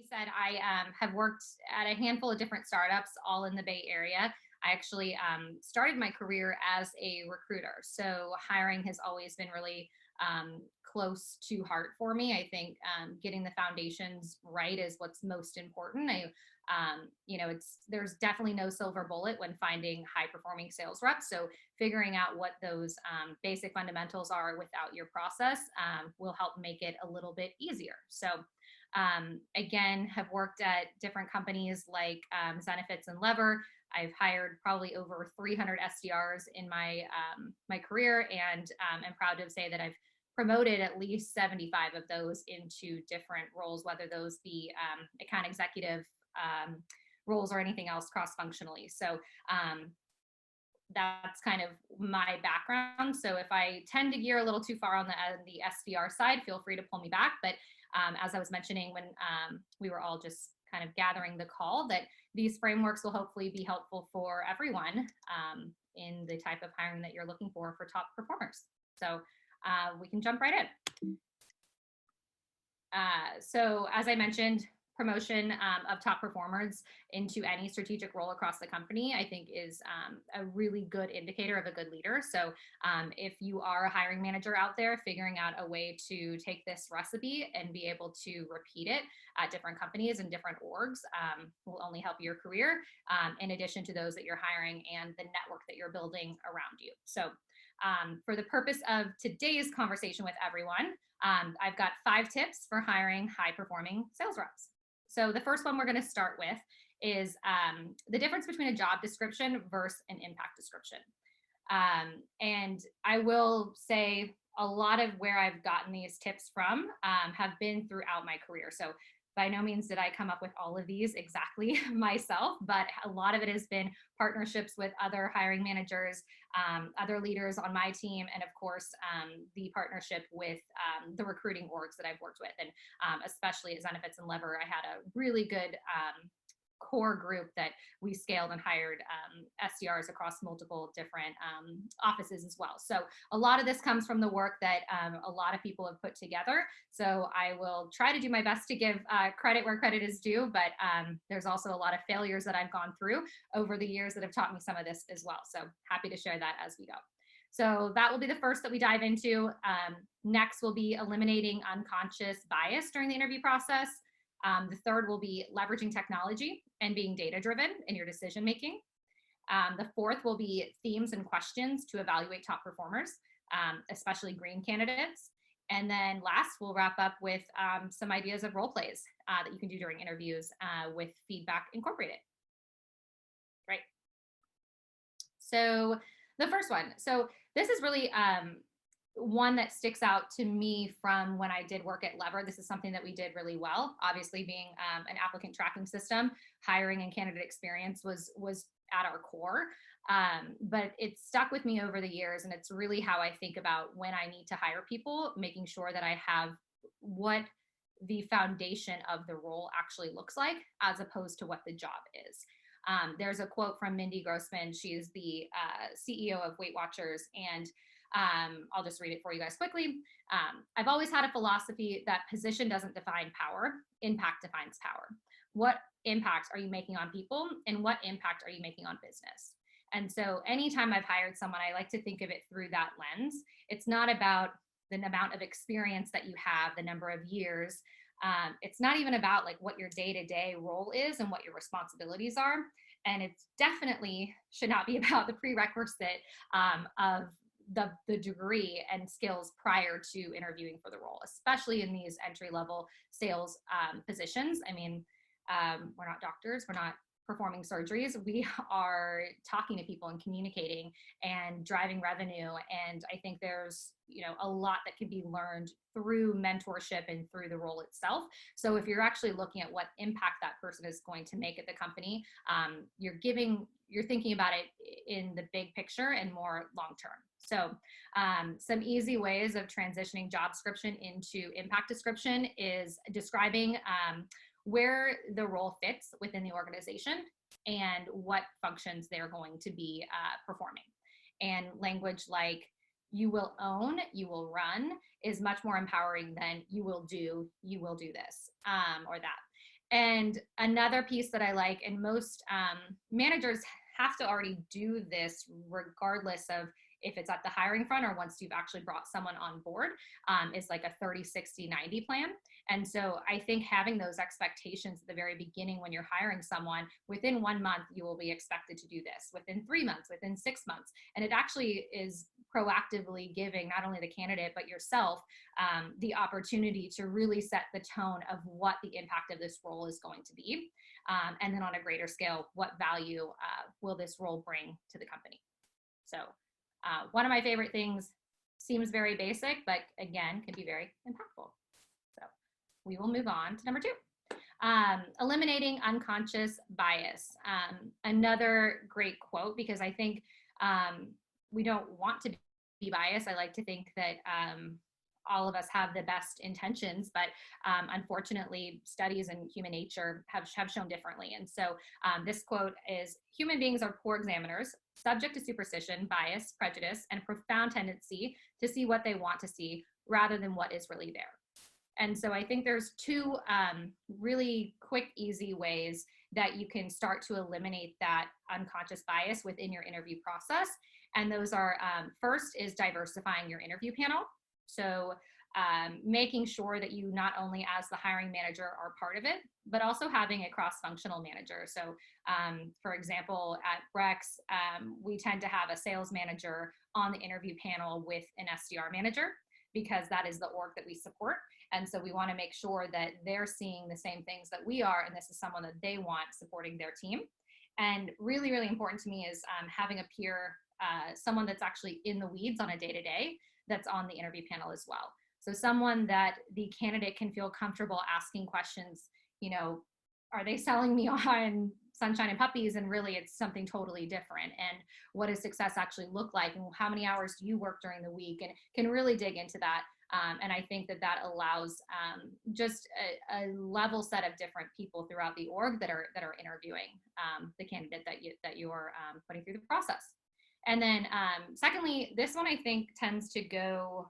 said, I have worked at a handful of different startups, all in the Bay Area. I actually started my career as a recruiter. So hiring has always been really close to heart for me. I think getting the foundations right is what's most important. There's definitely no silver bullet when finding high performing sales reps. So figuring out what those basic fundamentals are without your process will help make it a little bit easier. So again, have worked at different companies like Zenefits and Lever. I've hired probably over 300 SDRs in my my career, and I'm proud to say that I've promoted at least 75 of those into different roles, whether those be account executive roles or anything else cross-functionally. So that's kind of my background. So if I tend to gear a little too far on the SDR side, feel free to pull me back. But as I was mentioning when we were all just kind of gathering the call, that these frameworks will hopefully be helpful for everyone in the type of hiring that you're looking for top performers. So we can jump right in. So as I mentioned, promotion of top performers into any strategic role across the company, I think is a really good indicator of a good leader. So if you are a hiring manager out there, figuring out a way to take this recipe and be able to repeat it at different companies and different orgs will only help your career, in addition to those that you're hiring and the network that you're building around you. So for the purpose of today's conversation with everyone, I've got 5 tips for hiring high-performing sales reps. So the first one we're going to start with is the difference between a job description versus an impact description. And I will say a lot of where I've gotten these tips from have been throughout my career. So by no means did I come up with all of these exactly myself, but a lot of it has been partnerships with other hiring managers, other leaders on my team, and of course, the partnership with the recruiting orgs that I've worked with. And especially at Zenefits and Lever, I had a really good core group that we scaled and hired SDRs across multiple different offices as well. So a lot of this comes from the work that a lot of people have put together. So I will try to do my best to give credit where credit is due, but there's also a lot of failures that I've gone through over the years that have taught me some of this as well. So happy to share that as we go. So that will be the first that we dive into. Next will be eliminating unconscious bias during the interview process. The third will be leveraging technology and being data-driven in your decision-making. The fourth will be themes and questions to evaluate top performers, especially green candidates. And then last, we'll wrap up with some ideas of role plays that you can do during interviews with feedback incorporated. Right. So the first one. So this is really one that sticks out to me from when I did work at Lever. This is something that we did really well. Obviously, being an applicant tracking system, hiring and candidate experience was at our core. But it stuck with me over the years, and it's really how I think about when I need to hire people, making sure that I have what the foundation of the role actually looks like, as opposed to what the job is. There's a quote from Mindy Grossman. She is the CEO of Weight Watchers, and I'll just read it for you guys quickly. I've always had a philosophy that position doesn't define power, impact defines power. What impact are you making on people, and what impact are you making on business? And so anytime I've hired someone, I like to think of it through that lens. It's not about the amount of experience that you have, the number of years. It's not even about like what your day-to-day role is and what your responsibilities are. And it's definitely should not be about the prerequisite of the degree and skills prior to interviewing for the role, especially in these entry-level sales positions. I mean, we're not doctors, we're not performing surgeries. We are talking to people and communicating and driving revenue. And I think there's, a lot that can be learned through mentorship and through the role itself. So if you're actually looking at what impact that person is going to make at the company, you're thinking about it in the big picture and more long-term. So some easy ways of transitioning job description into impact description is describing where the role fits within the organization and what functions they're going to be performing. And language like you will own, you will run is much more empowering than you will do this or that. And another piece that I like, and most managers have to already do this regardless of if it's at the hiring front or once you've actually brought someone on board, is like a 30, 60, 90 plan. And so I think having those expectations at the very beginning when you're hiring someone, within 1 month, you will be expected to do this, within 3 months, within 6 months. And it actually is proactively giving not only the candidate, but yourself the opportunity to really set the tone of what the impact of this role is going to be. And then on a greater scale, what value will this role bring to the company? So one of my favorite things, seems very basic, but again, can be very impactful. So we will move on to number 2. Eliminating unconscious bias. Another great quote, because I think we don't want to be biased. I like to think that all of us have the best intentions, but unfortunately, studies in human nature have shown differently. And so this quote is, human beings are poor examiners, subject to superstition, bias, prejudice, and profound tendency to see what they want to see rather than what is really there. And so I think there's 2 really quick, easy ways that you can start to eliminate that unconscious bias within your interview process. And those are, first is diversifying your interview panel. So making sure that you not only as the hiring manager are part of it, but also having a cross-functional manager. So for example, at Brex, we tend to have a sales manager on the interview panel with an SDR manager, because that is the org that we support. And so we want to make sure that they're seeing the same things that we are, and this is someone that they want supporting their team. And really, really important to me is having a peer, someone that's actually in the weeds on a day-to-day that's on the interview panel as well. So someone that the candidate can feel comfortable asking questions, you know, are they selling me on sunshine and puppies, and really it's something totally different? And what does success actually look like? And how many hours do you work during the week? And can really dig into that. And I think that that allows just a level set of different people throughout the org that are interviewing the candidate that you're putting through the process. And then secondly, this one I think tends to go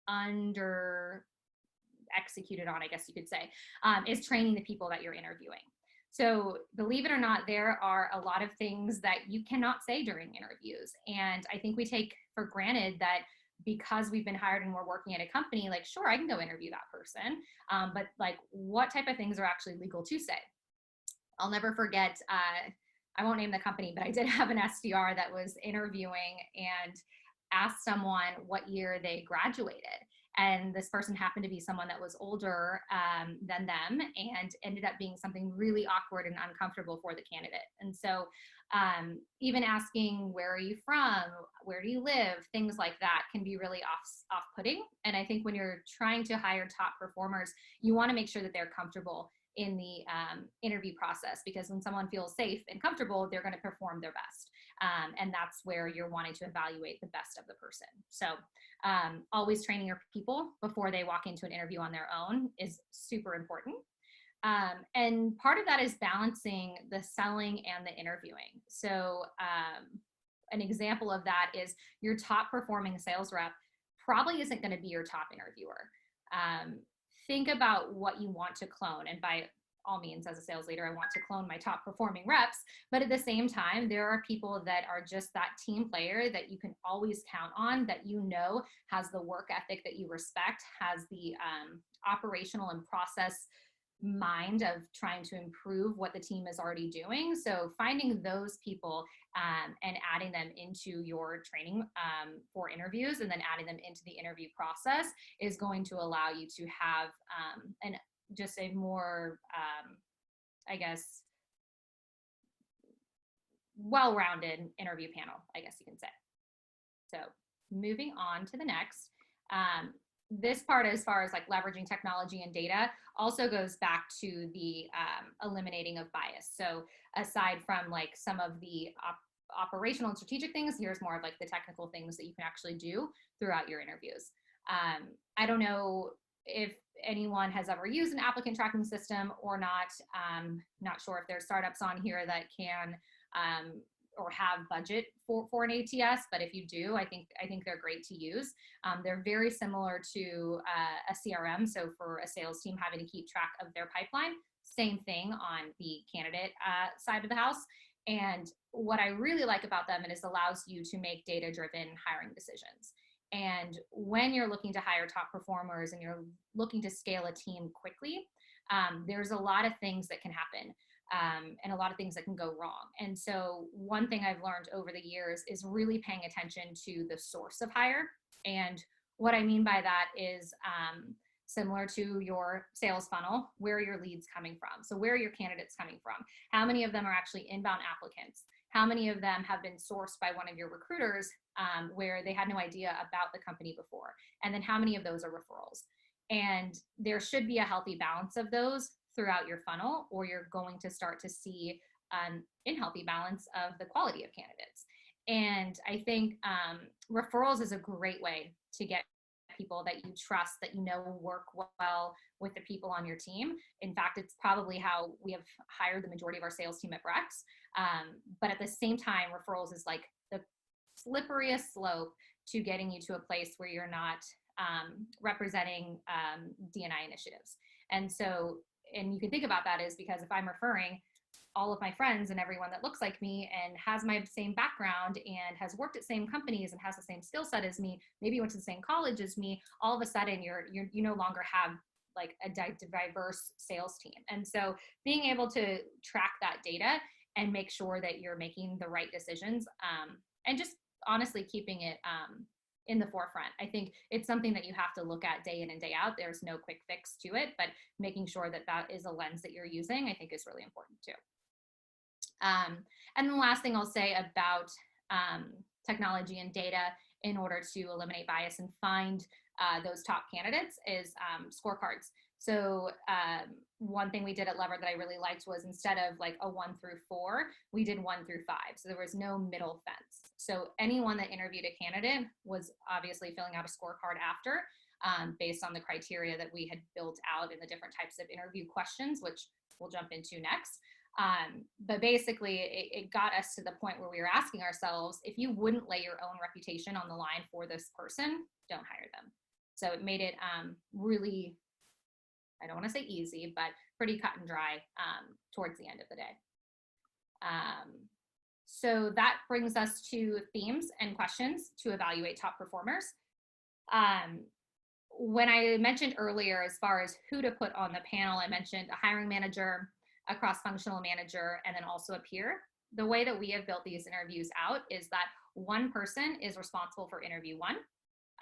under executed on, I guess you could say, is training the people that you're interviewing. So believe it or not, there are a lot of things that you cannot say during interviews. And I think we take for granted that because we've been hired and we're working at a company, like, sure, I can go interview that person. But like, what type of things are actually legal to say? I'll never forget, I won't name the company, but I did have an SDR that was interviewing and asked someone what year they graduated. And this person happened to be someone that was older than them, and ended up being something really awkward and uncomfortable for the candidate. And so even asking, where are you from? Where do you live? Things like that can be really off-putting. And I think when you're trying to hire top performers, you want to make sure that they're comfortable in the interview process, because when someone feels safe and comfortable, they're going to perform their best. And that's where you're wanting to evaluate the best of the person. So always training your people before they walk into an interview on their own is super important. And part of that is balancing the selling and the interviewing. So an example of that is your top performing sales rep probably isn't going to be your top interviewer. Think about what you want to clone. And by all means, as a sales leader, I want to clone my top performing reps. But at the same time, there are people that are just that team player that you can always count on, that you know has the work ethic that you respect, has the operational and process mind of trying to improve what the team is already doing. So finding those people and adding them into your training for interviews, and then adding them into the interview process, is going to allow you to have just a more, I guess, well-rounded interview panel, I guess you can say. So moving on to the next. This part, as far as like leveraging technology and data, also goes back to the eliminating of bias. So aside from like some of the operational and strategic things, here's more of like the technical things that you can actually do throughout your interviews. I don't know if anyone has ever used an applicant tracking system or not. Not sure if there's startups on here that can or have budget for an ATS, but if you do, I think they're great to use. They're very similar to a CRM. So for a sales team having to keep track of their pipeline, same thing on the candidate side of the house. And what I really like about them is it allows you to make data-driven hiring decisions. And when you're looking to hire top performers and you're looking to scale a team quickly, there's a lot of things that can happen. And a lot of things that can go wrong. And so one thing I've learned over the years is really paying attention to the source of hire. And what I mean by that is similar to your sales funnel, where are your leads coming from? So where are your candidates coming from? How many of them are actually inbound applicants? How many of them have been sourced by one of your recruiters where they had no idea about the company before? And then how many of those are referrals? And there should be a healthy balance of those throughout your funnel, or you're going to start to see an unhealthy balance of the quality of candidates. And I think referrals is a great way to get people that you trust, that you know work well with the people on your team. In fact, it's probably how we have hired the majority of our sales team at Brex. But at the same time, referrals is like the slipperiest slope to getting you to a place where you're not representing D&I initiatives. And so, and you can think about that is because if I'm referring all of my friends and everyone that looks like me and has my same background and has worked at same companies and has the same skill set as me, maybe went to the same college as me, all of a sudden you no longer have like a diverse sales team. And so being able to track that data and make sure that you're making the right decisions and just honestly keeping it in the forefront. I think it's something that you have to look at day in and day out. There's no quick fix to it, but making sure that that is a lens that you're using, I think is really important too. And then the last thing I'll say about technology and data in order to eliminate bias and find those top candidates is scorecards. So one thing we did at Lever that I really liked was instead of like a 1 through 4, we did 1 through 5. So there was no middle fence. So anyone that interviewed a candidate was obviously filling out a scorecard after based on the criteria that we had built out in the different types of interview questions, which we'll jump into next. But basically it got us to the point where we were asking ourselves, if you wouldn't lay your own reputation on the line for this person, don't hire them. So it made it really, I don't want to say easy, but pretty cut and dry towards the end of the day. So that brings us to themes and questions to evaluate top performers. When I mentioned earlier, as far as who to put on the panel, I mentioned a hiring manager, a cross-functional manager, and then also a peer. The way that we have built these interviews out is that one person is responsible for interview 1,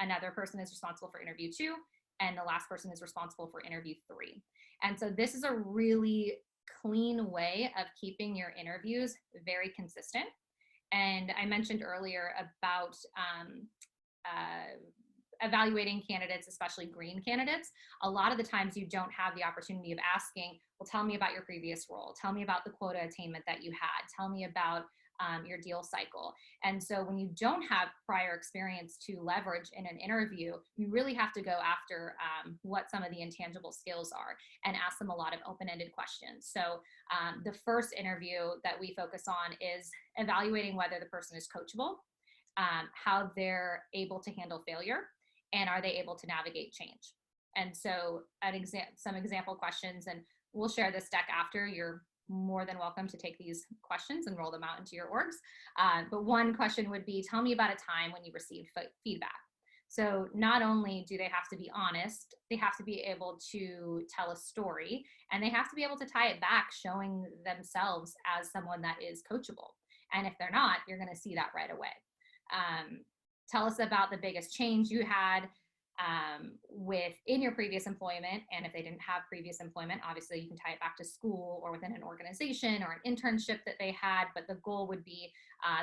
another person is responsible for interview 2, and the last person is responsible for interview 3. And so this is a really clean way of keeping your interviews very consistent. And I mentioned earlier about evaluating candidates, especially green candidates. A lot of the times you don't have the opportunity of asking, well, tell me about your previous role. Tell me about the quota attainment that you had. Tell me about your deal cycle. And so when you don't have prior experience to leverage in an interview, you really have to go after what some of the intangible skills are and ask them a lot of open-ended questions. So the first interview that we focus on is evaluating whether the person is coachable, how they're able to handle failure, and are they able to navigate change. And so some example questions, and we'll share this deck after. You're more than welcome to take these questions and roll them out into your orgs. But one question would be, tell me about a time when you received feedback. So not only do they have to be honest, they have to be able to tell a story, and they have to be able to tie it back, showing themselves as someone that is coachable. And if they're not, you're going to see that right away. Tell us about the biggest change you had within your previous employment. And if they didn't have previous employment, obviously you can tie it back to school or within an organization or an internship that they had, but the goal would be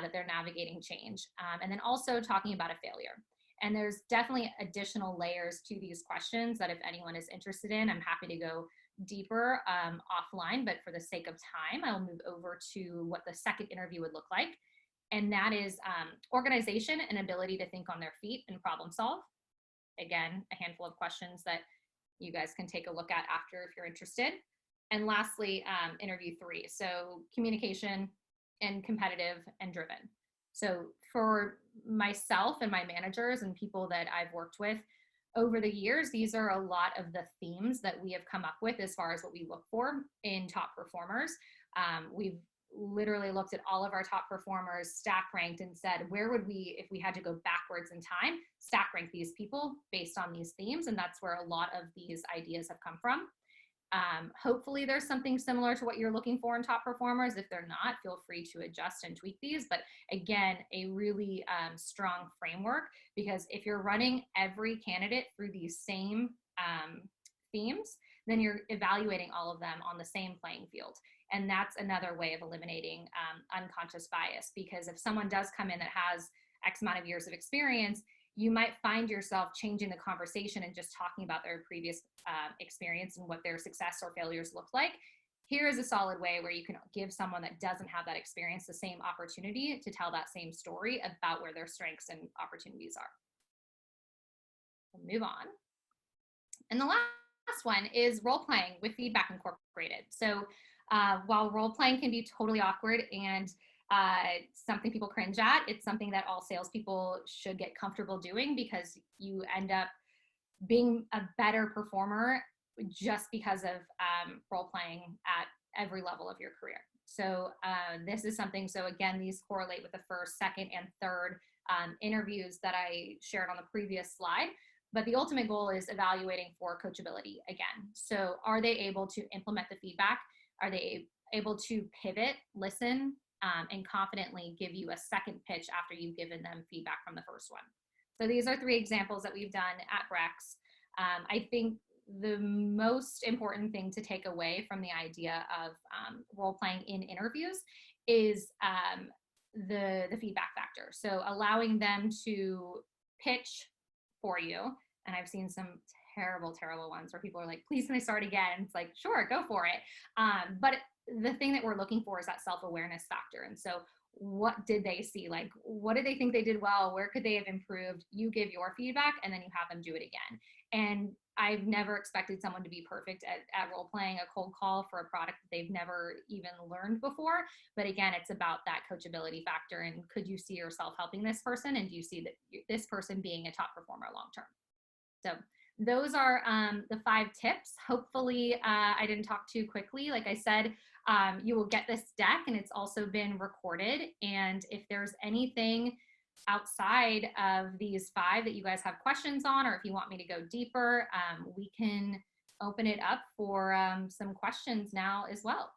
that they're navigating change. And then also talking about a failure. And there's definitely additional layers to these questions that if anyone is interested in, I'm happy to go deeper offline, but for the sake of time, I'll move over to what the second interview would look like. And that is organization and ability to think on their feet and problem solve. Again, a handful of questions that you guys can take a look at after if you're interested. And lastly, interview 3. So communication, and competitive and driven. So for myself and my managers and people that I've worked with over the years, these are a lot of the themes that we have come up with as far as what we look for in top performers. We've literally looked at all of our top performers, stack ranked, and said, where would we, if we had to go backwards in time, stack rank these people based on these themes? And that's where a lot of these ideas have come from. Hopefully there's something similar to what you're looking for in top performers. If they're not, feel free to adjust and tweak these. But again, a really strong framework, because if you're running every candidate through these same themes, then you're evaluating all of them on the same playing field. And that's another way of eliminating unconscious bias, because if someone does come in that has X amount of years of experience, you might find yourself changing the conversation and just talking about their previous experience and what their success or failures look like. Here is a solid way where you can give someone that doesn't have that experience the same opportunity to tell that same story about where their strengths and opportunities are. We'll move on. And the last one is role playing with feedback incorporated. So while role playing can be totally awkward and something people cringe at, it's something that all salespeople should get comfortable doing, because you end up being a better performer just because of role playing at every level of your career. So this is something, so again, these correlate with the first, second, and third interviews that I shared on the previous slide. But the ultimate goal is evaluating for coachability again. So are they able to implement the feedback? Are they able to pivot, listen, and confidently give you a second pitch after you've given them feedback from the first one? So these are 3 examples that we've done at Brex. I think the most important thing to take away from the idea of role playing in interviews is the feedback factor. So allowing them to pitch for you. And I've seen some terrible ones where people are like, please, can I start again? And it's like, sure, go for it. But the thing that we're looking for is that self-awareness factor. And so what did they see? Like, what did they think they did well? Where could they have improved? You give your feedback and then you have them do it again. And I've never expected someone to be perfect at role playing a cold call for a product that they've never even learned before. But again, it's about that coachability factor. And could you see yourself helping this person? And do you see that this person being a top performer long-term? So those are the 5 tips. Hopefully I didn't talk too quickly. Like I said, you will get this deck and it's also been recorded. And if there's anything outside of these 5 that you guys have questions on, or if you want me to go deeper, we can open it up for some questions now as well.